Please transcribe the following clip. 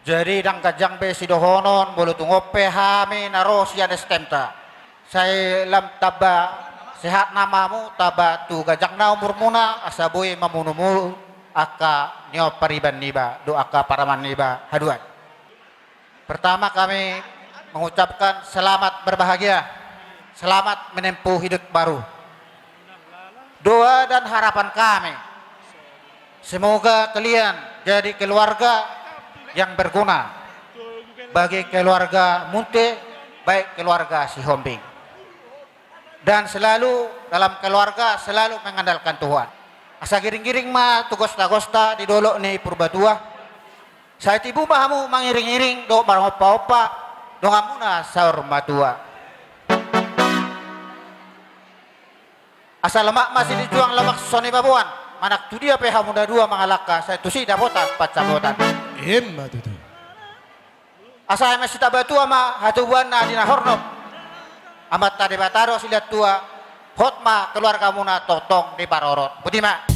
Jadi dang kajang be sidohonon bolu tungope hami naro sian estemta. Saya lam taba sehat namamu taba tu gajang na umur muna asabui mamunumu aka nyo pariban niba do aka paraman niba haduan. Pertama kami mengucapkan selamat berbahagia, selamat menempuh hidup baru. Doa dan harapan kami, semoga kalian jadi keluarga yang berguna bagi keluarga Munte, baik keluarga si Hombing. Dan selalu dalam keluarga selalu mengandalkan Tuhan. Asa giring-giring mah tugosta-gosta di dolok ni purbatua. Saya tibu mahamu mangiring-iring do barang opa-opa do ngamuna saur matua. Asa lemak masih dijuang lemak soni babuan. Manak tu dia PH muda dua mangalaka saya tu si dapotan pacabotan. Emma tuh. Asa masih tabatu ama hatuan na dina hornop. Amat tadi bataro sila tua hotma keluarga muna totong di parorot. Putima.